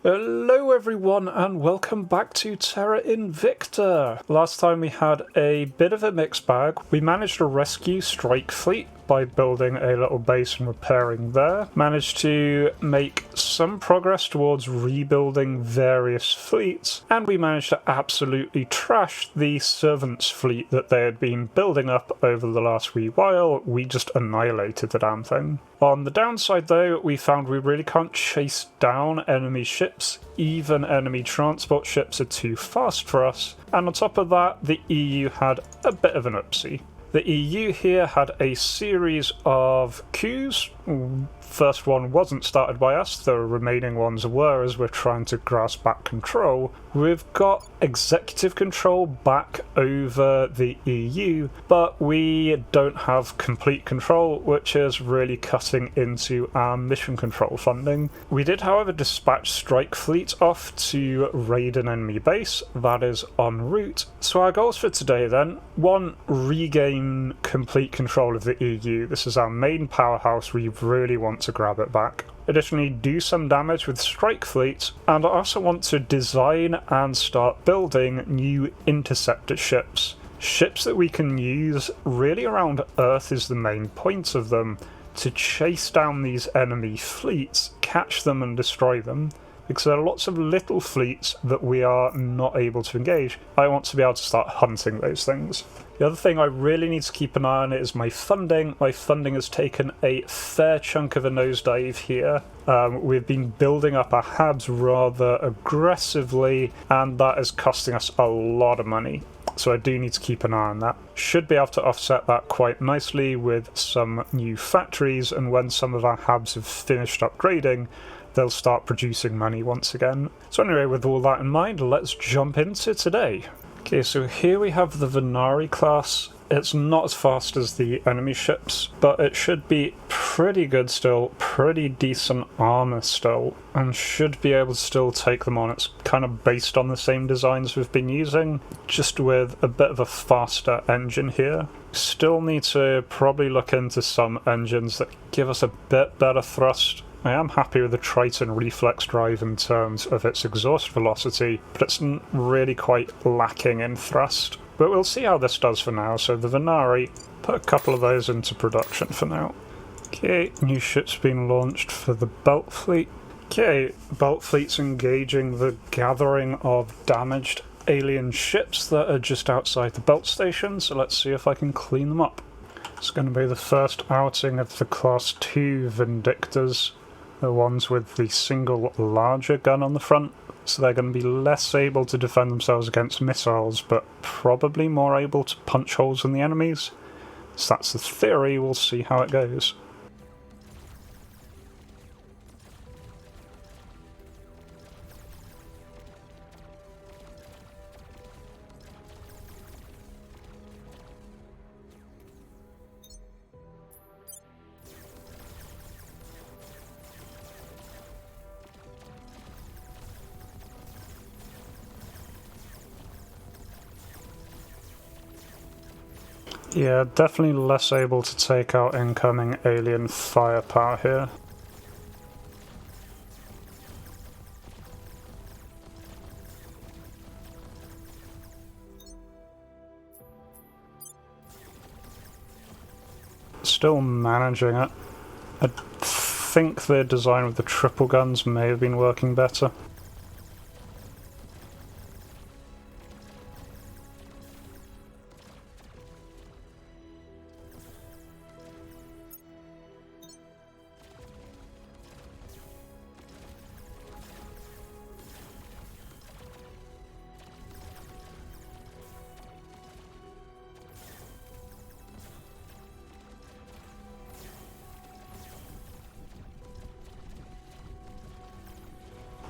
Hello everyone and welcome back to Terra Invicta. Last time we had a bit of a mixed bag. We managed to rescue Strike Fleet by building a little base and repairing there. Managed to make some progress towards rebuilding various fleets, and we managed to absolutely trash the Servants fleet that they had been building up over the last wee while. We just annihilated the damn thing. On the downside though, we found we really can't chase down enemy ships. Even enemy transport ships are too fast for us. And on top of that, the EU had a bit of an oopsie. The EU here had a series of coups. First one wasn't started by us, the remaining ones were as we're trying to grasp back control. We've got executive control back over the EU, but we don't have complete control, which is really cutting into our mission control funding. We did, however, dispatch Strike Fleet off to raid an enemy base. That is en route. So our goals for today then: 1. Regain complete control of the EU. This is our main powerhouse. We really want to grab it back. Additionally, do some damage with Strike Fleet, and I also want to design and start building new interceptor ships. Ships that we can use really around Earth is the main point of them, to chase down these enemy fleets, catch them and destroy them. Because there are lots of little fleets that we are not able to engage. I want to be able to start hunting those things. The other thing I really need to keep an eye on is my funding. My funding has taken a fair chunk of a nosedive here. We've been building up our HABs rather aggressively, and that is costing us a lot of money. So I do need to keep an eye on that. Should be able to offset that quite nicely with some new factories, and when some of our HABs have finished upgrading, they'll start producing money once again. So anyway, with all that in mind, let's jump into today. Okay, so here we have the Venari class. It's not as fast as the enemy ships, but it should be pretty good still, pretty decent armor still, and should be able to still take them on. It's kind of based on the same designs we've been using, just with a bit of a faster engine here. Still need to probably look into some engines that give us a bit better thrust. I am happy with the Triton reflex drive in terms of its exhaust velocity, but it's really quite lacking in thrust. But we'll see how this does for now. So the Venari, put a couple of those into production for now. Okay, new ship's been launched for the Belt Fleet. Okay, Belt Fleet's engaging the gathering of damaged alien ships that are just outside the Belt Station, so let's see if I can clean them up. It's going to be the first outing of the Class 2 Vindictas. The ones with the single larger gun on the front, so they're going to be less able to defend themselves against missiles, but probably more able to punch holes in the enemies. So that's the theory, we'll see how it goes. Yeah, definitely less able to take out incoming alien firepower here. Still managing it. I think the design with the triple guns may have been working better.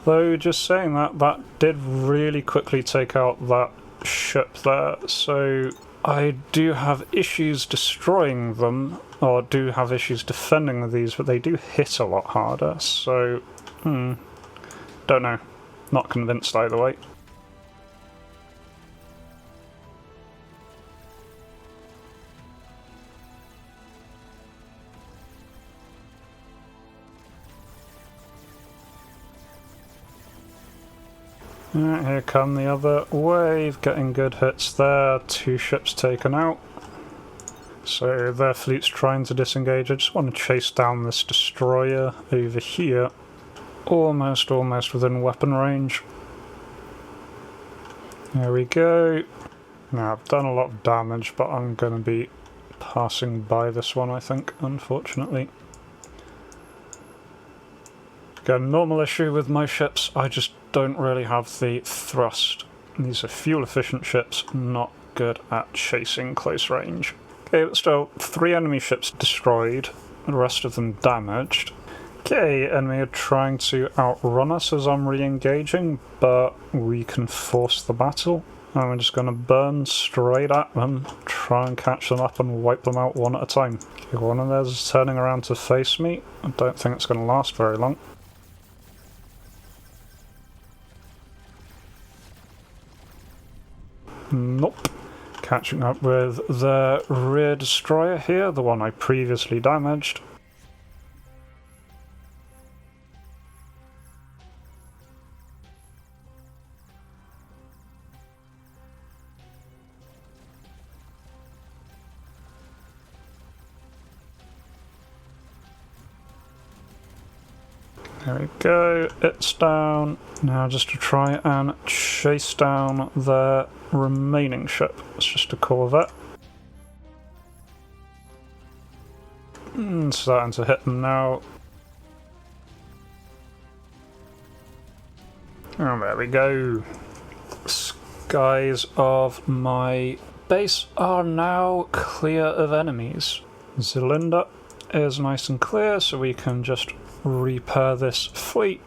Though, just saying that, that did really quickly take out that ship there, so I do have issues destroying them, or do have issues defending these, but they do hit a lot harder, so, don't know. Not convinced either way. Here come the other wave, getting good hits there. 2 ships taken out. So their fleet's trying to disengage. I just want to chase down this destroyer over here. Almost within weapon range. There we go. Now I've done a lot of damage, but I'm going to be passing by this one, I think, unfortunately. Got a normal issue with my ships, I just don't really have the thrust. These are fuel efficient ships, not good at chasing close range. Okay, but still, 3 enemy ships destroyed, the rest of them damaged. Okay, enemy are trying to outrun us as I'm re-engaging, but we can force the battle. And we're just going to burn straight at them, try and catch them up and wipe them out one at a time. Okay, one of theirs is turning around to face me. I don't think it's going to last very long. Nope. Catching up with the rear destroyer here, the one I previously damaged. There we go, it's down. Now just to try and chase down the remaining ship. It's just a corvette. Starting to hit them now. Oh, there we go. Skies of my base are now clear of enemies. Zelinda is nice and clear, so we can just repair this fleet.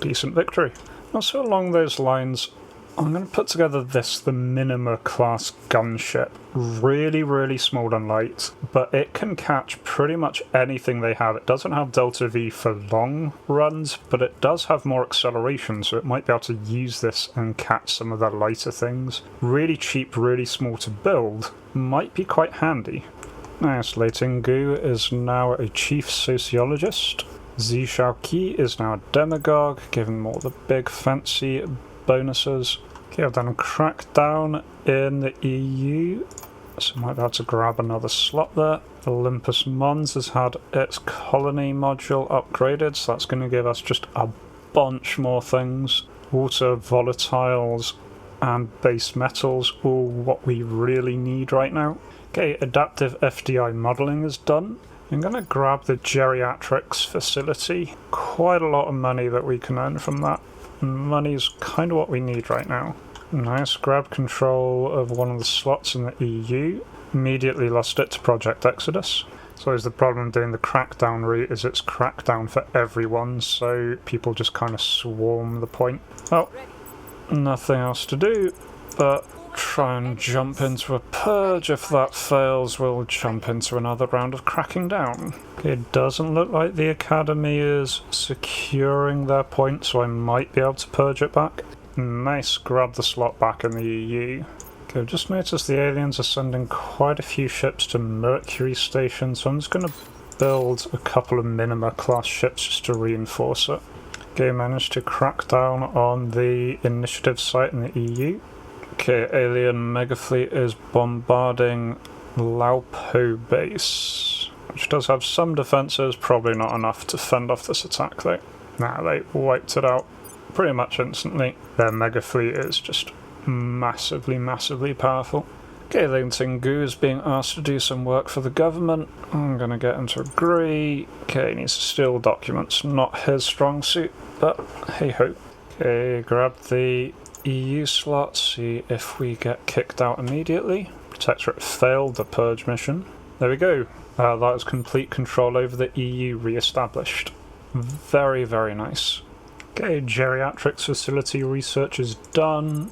Decent victory. Also along those lines, I'm going to put together the Minima class gunship. Really small and light, but it can catch pretty much anything they have. It doesn't have Delta V for long runs, but it does have more acceleration, so it might be able to use this and catch some of the lighter things. Really cheap, really small to build, might be quite handy. Nice, Lei Gu is now a chief sociologist. Zi Shaoqi is now a demagogue, giving them all the big fancy bonuses. Okay, I've done a crackdown in the EU, so I might be able to grab another slot there. Olympus Mons has had its colony module upgraded, so that's going to give us just a bunch more things. Water, volatiles, and base metals, all what we really need right now. Okay, adaptive FDI modelling is done. I'm going to grab the geriatrics facility. Quite a lot of money that we can earn from that. Money's kind of what we need right now. Nice, grab control of one of the slots in the EU. Immediately lost it to Project Exodus. So is the problem doing the crackdown route is it's crackdown for everyone, so people just kind of swarm the point. Well, nothing else to do, but try and jump into a purge. If that fails, we'll jump into another round of cracking down. Okay, it doesn't look like the Academy is securing their point, so I might be able to purge it back. Nice, grab the slot back in the EU. Okay, I've just noticed the aliens are sending quite a few ships to Mercury Station, so I'm just going to build a couple of Minima class ships just to reinforce it. Okay, managed to crack down on the initiative site in the EU. Okay, alien megafleet is bombarding Laupo base, which does have some defences, probably not enough to fend off this attack though. Nah, they wiped it out pretty much instantly. Their megafleet is just massively powerful. Okay, Lei Gu is being asked to do some work for the government. I'm gonna get him to agree. Okay, he needs to steal documents, not his strong suit, but hey ho. Okay, grab the EU slot, see if we get kicked out immediately. Protectorate failed the purge mission. There we go. That is complete control over the EU re-established. Very nice. Okay, geriatrics facility research is done.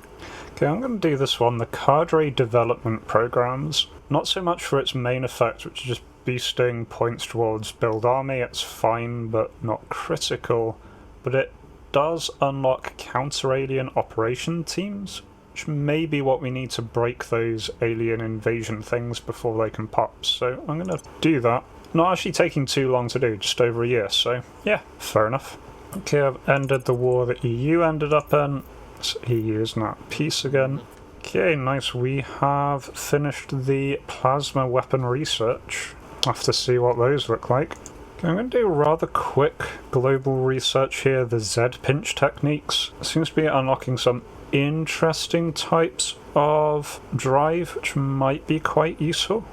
Okay, I'm going to do this one, the cadre development programs. Not so much for its main effect, which is just boosting points towards build army. It's fine, but not critical. But it does unlock counter-alien operation teams, which may be what we need to break those alien invasion things before they can pop. So I'm going to do that. Not actually taking too long to do, just over a year, so yeah, fair enough. Okay, I've ended the war the EU ended up in. So EU's now at peace again. Okay, nice. We have finished the plasma weapon research. I'll have to see what those look like. Okay, I'm going to do rather quick global research here. The Z-pinch techniques seems to be unlocking some interesting types of drive, which might be quite useful.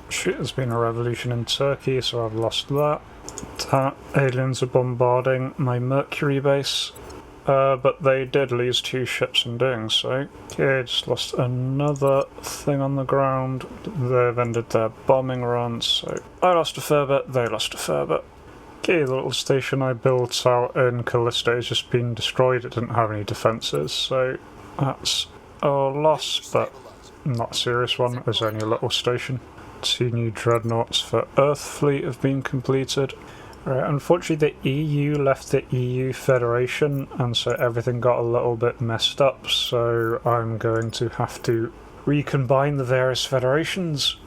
Shit, there's been a revolution in Turkey, so I've lost that. Aliens are bombarding my Mercury base, but they did lose 2 ships in doing so. Okay, just lost another thing on the ground. They've ended their bombing run, so I lost a fair bit, they lost a fair bit. Okay, the little station I built out in Callisto has just been destroyed. It didn't have any defences, so that's a loss, but not a serious one. It was only a little station. 2 new dreadnoughts for Earth Fleet have been completed. Right, unfortunately the EU left the EU Federation, and so everything got a little bit messed up, so I'm going to have to recombine the various federations.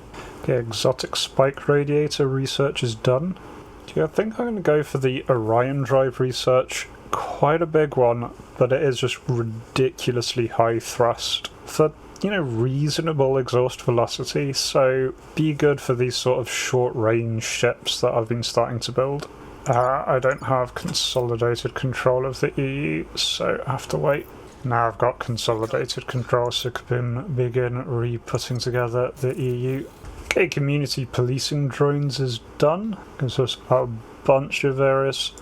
Okay, exotic spike radiator research is done. Okay, I think I'm going to go for the Orion drive research. Quite a big one, but it is just ridiculously high thrust for, you know, reasonable exhaust velocity, so be good for these sort of short-range ships that I've been starting to build. I don't have consolidated control of the EU, so I have to wait. Now I've got consolidated control, so I can begin re-putting together the EU. Okay, community policing drones is done. Gives us a bunch of various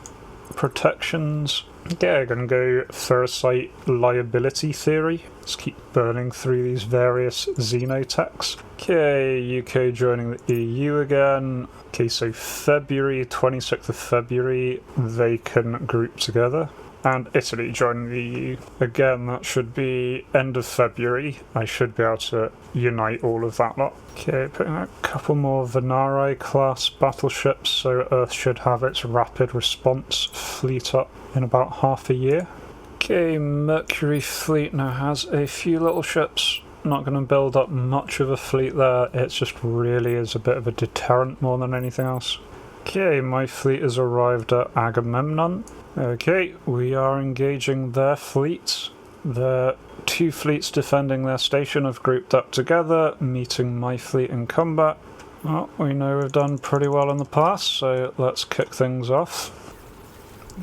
protections. Okay, I'm going to go Ferrocite liability theory. Let's keep burning through these various xenotechs. Okay, UK joining the EU again. Okay, so February, 26th of February, they can group together. And Italy joining the EU. Again, that should be end of February. I should be able to unite all of that lot. Okay, putting out a couple more Venari class battleships, so Earth should have its rapid response fleet up in about half a year. Okay, Mercury fleet now has a few little ships. Not going to build up much of a fleet there, it just really is a bit of a deterrent more than anything else. Okay, my fleet has arrived at Agamemnon. Okay, we are engaging their fleets. The 2 fleets defending their station have grouped up together, meeting my fleet in combat. Well, we know we've done pretty well in the past, so let's kick things off.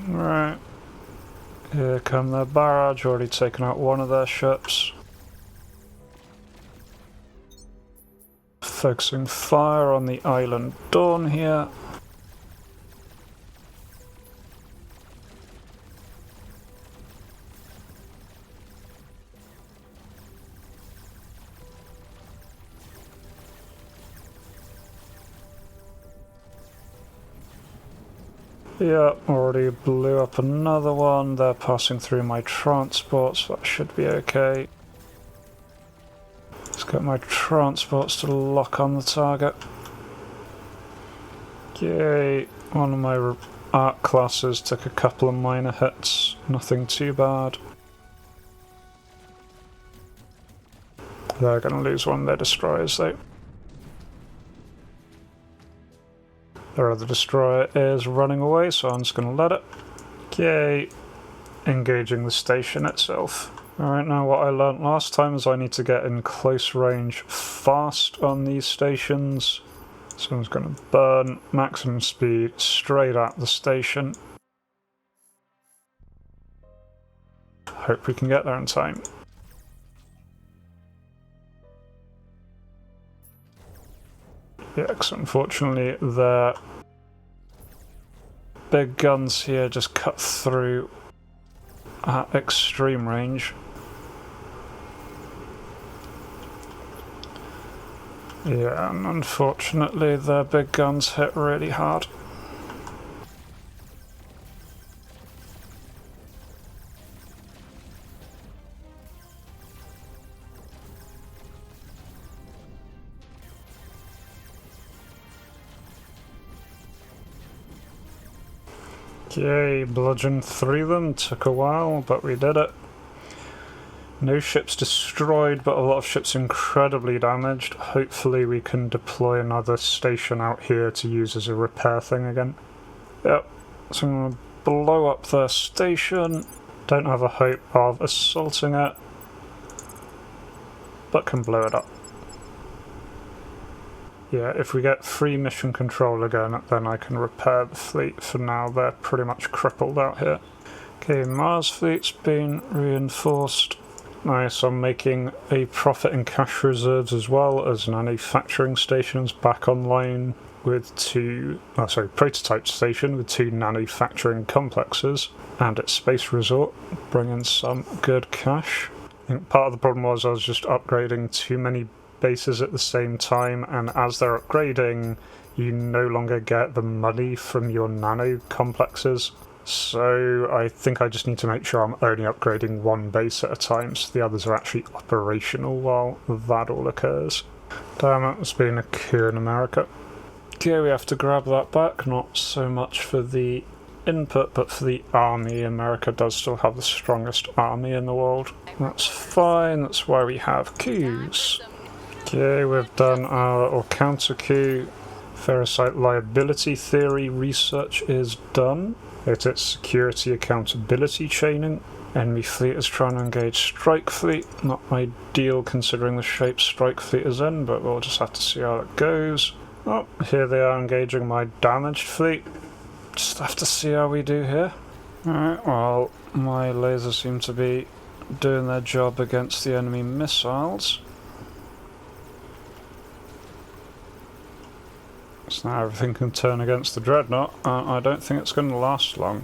Right. Here come their barrage, already taken out one of their ships. Focusing fire on the island Dawn here. Yeah, already blew up another one. They're passing through my transports, that should be okay. Let's get my transports to lock on the target. Yay, one of my art classes took a couple of minor hits, nothing too bad. They're going to lose one of their destroyers though. Their other destroyer is running away, so I'm just going to let it. Okay, engaging the station itself. Alright, now what I learnt last time is I need to get in close range fast on these stations. So I'm just going to burn maximum speed straight at the station. Hope we can get there in time. Yeah, because unfortunately the big guns here just cut through at extreme range. Yeah, and unfortunately their big guns hit really hard. Okay, bludgeoned through them, took a while, but we did it. No ships destroyed, but a lot of ships incredibly damaged. Hopefully we can deploy another station out here to use as a repair thing again. Yep, so I'm going to blow up their station. Don't have a hope of assaulting it, but can blow it up. Yeah, if we get free mission control again, then I can repair the fleet. For now, they're pretty much crippled out here. Okay, Mars fleet's been reinforced. Nice, I'm making a profit in cash reserves as well, as manufacturing stations back online with prototype station with 2 manufacturing complexes and its space resort, bringing some good cash. I think part of the problem was I was just upgrading too many bases at the same time, and as they're upgrading, you no longer get the money from your nano complexes. So I think I just need to make sure I'm only upgrading one base at a time, so the others are actually operational while that all occurs. Damn it, there's been a coup in America. Okay, we have to grab that back, not so much for the input, but for the army. America does still have the strongest army in the world. That's fine, that's why we have coups. Okay, we've done our little counter coup. Ferrocite liability theory research is done. It's security accountability chaining. Enemy fleet is trying to engage strike fleet. Not ideal considering the shape strike fleet is in, but we'll just have to see how it goes. Oh, here they are engaging my damaged fleet. Just have to see how we do here. Alright, well, my lasers seem to be doing their job against the enemy missiles. So now everything can turn against the Dreadnought. I don't think it's going to last long.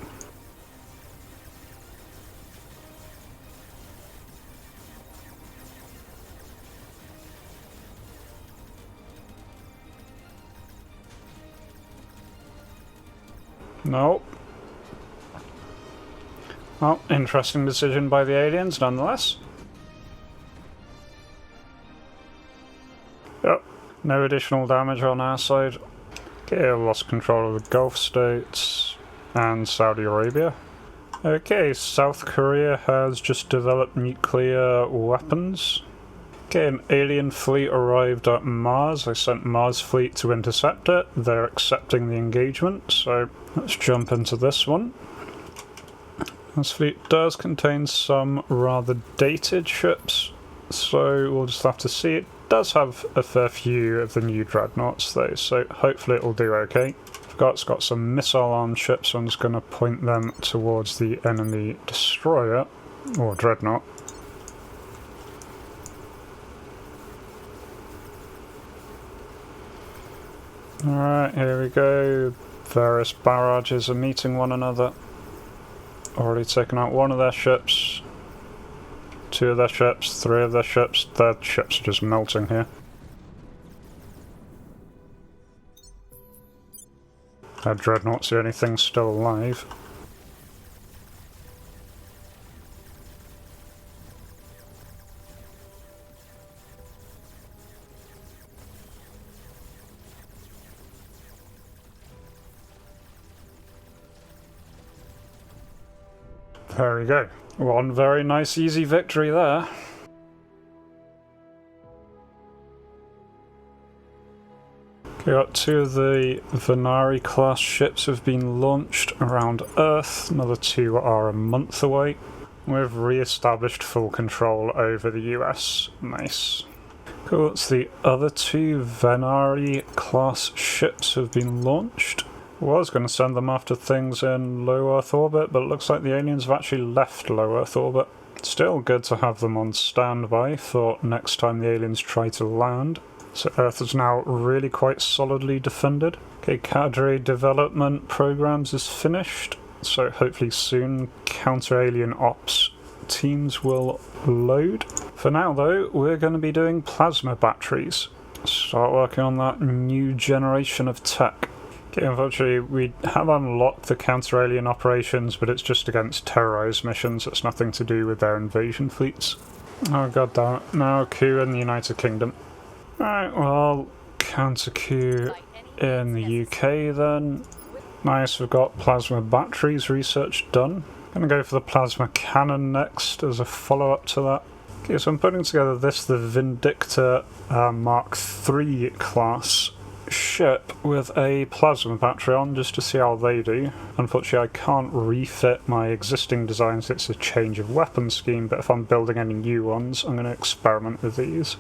Nope. Well, interesting decision by the aliens nonetheless. Yep, no additional damage on our side. Okay, I've lost control of the Gulf states and Saudi Arabia. Okay, South Korea has just developed nuclear weapons. Okay, an alien fleet arrived at Mars. I sent Mars fleet to intercept it. They're accepting the engagement, so let's jump into this one. This fleet does contain some rather dated ships, so we'll just have to see. It does have a fair few of the new dreadnoughts though, so hopefully it'll do okay. It's got some missile-armed ships, so I'm just going to point them towards the enemy destroyer, or dreadnought. Alright, here we go. Various barrages are meeting one another. Already taken out one of their ships. 2 of their ships, 3 of their ships. Their ships are just melting here. Our dreadnought's the only thing still alive. There we go. One very nice easy victory there. Okay, got 2 of the Venari class ships have been launched around Earth. Another 2 are a month away. We've re-established full control over the US. Nice. Cool, it's the other 2 Venari class ships have been launched. Was going to send them after things in low Earth orbit, but it looks like the aliens have actually left low Earth orbit. Still good to have them on standby for next time the aliens try to land. So Earth is now really quite solidly defended. Okay, cadre development programs is finished, so hopefully soon counter-alien ops teams will load. For now though, we're going to be doing plasma batteries. Start working on that new generation of tech. Okay, unfortunately, we have unlocked the counter-alien operations, but it's just against terrorized missions. It's nothing to do with their invasion fleets. Oh god damn it. Now coup in the United Kingdom. Alright, well, counter-coup in the UK then. Nice, we've got plasma batteries research done. Gonna go for the plasma cannon next as a follow-up to that. Okay, so I'm putting together the Vindicta Mark III class ship with a plasma battery on just to see how they do. Unfortunately I can't refit my existing designs, it's a change of weapon scheme, but if I'm building any new ones I'm going to experiment with these.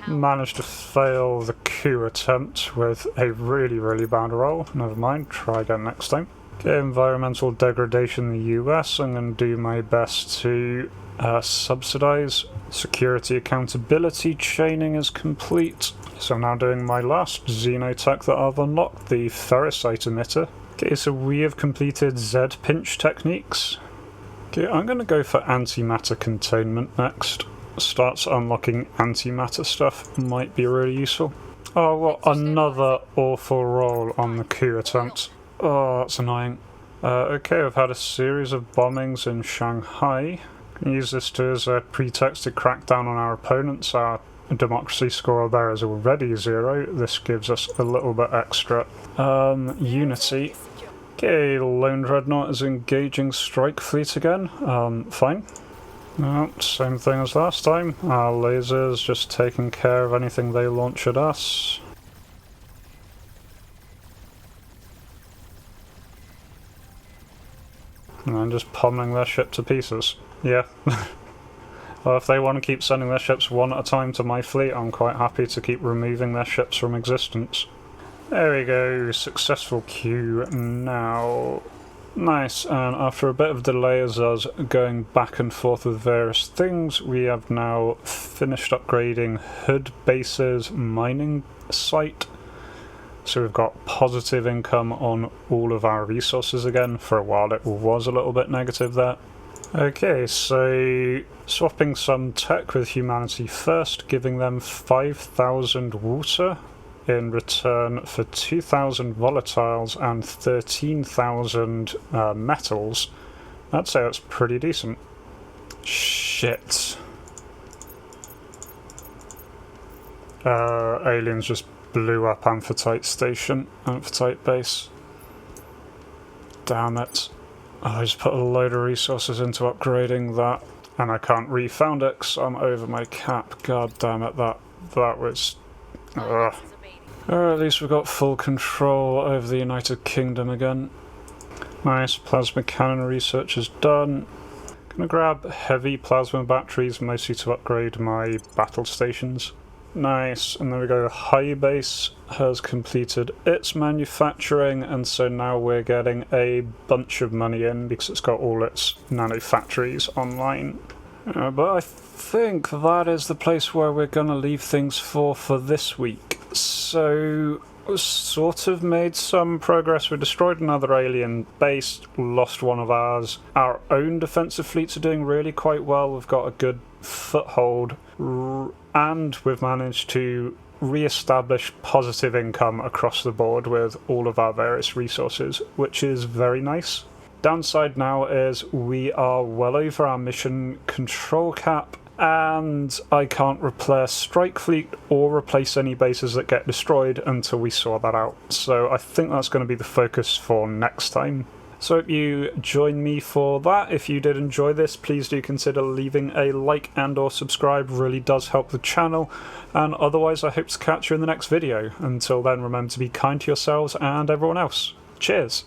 Managed to fail the coup attempt with a really bad roll. Never mind, try again next time. Okay, environmental degradation in the US. I'm going to do my best to subsidise. Security accountability chaining is complete. So I'm now doing my last xenotech that I've unlocked, the ferrocite emitter. Okay, so we have completed Z-pinch techniques. Okay, I'm going to go for antimatter containment next. Starts unlocking antimatter stuff, might be really useful. Oh, what another awful roll on the coup attempt. Oh, that's annoying. Okay, I've had a series of bombings in Shanghai. Can use this as a pretext to crack down on our opponents. Our democracy score there is already 0. This gives us a little bit extra unity. Okay, Lone Dreadnought is engaging Strike Fleet again. Fine. No, same thing as last time. Our lasers just taking care of anything they launch at us. And then just pummeling their ship to pieces. Yeah. Well, if they want to keep sending their ships one at a time to my fleet, I'm quite happy to keep removing their ships from existence. There we go, successful queue now. Nice, and after a bit of delay as us going back and forth with various things, we have now finished upgrading Hood Base's mining site. So we've got positive income on all of our resources again. For a while it was a little bit negative there. Okay, so swapping some tech with humanity first, giving them 5,000 water in return for 2,000 volatiles and 13,000 metals. I'd say that's pretty decent. Shit. Aliens just blew up Amphitrite Station, Amphitrite Base. Damn it. I just put a load of resources into upgrading that, and I can't refound it because I'm over my cap. God damn it, that was... Ugh. Or at least we've got full control over the United Kingdom again. Nice, plasma cannon research is done. Gonna grab heavy plasma batteries, mostly to upgrade my battle stations. Nice, and there we go, High Base has completed its manufacturing, and so now we're getting a bunch of money in because it's got all its nanofactories online. But I think that is the place where we're gonna leave things for this week. So, sort of made some progress. We destroyed another alien base, lost one of ours. Our own defensive fleets are doing really quite well. We've got a good foothold, and we've managed to re-establish positive income across the board with all of our various resources, which is very nice. Downside now is we are well over our mission control cap, and I can't replace Strike Fleet or replace any bases that get destroyed until we sort that out. So I think that's going to be the focus for next time. So hope you join me for that. If you did enjoy this, please do consider leaving a like and or subscribe. Really does help the channel. And otherwise I hope to catch you in the next video. Until then, remember to be kind to yourselves and everyone else. Cheers!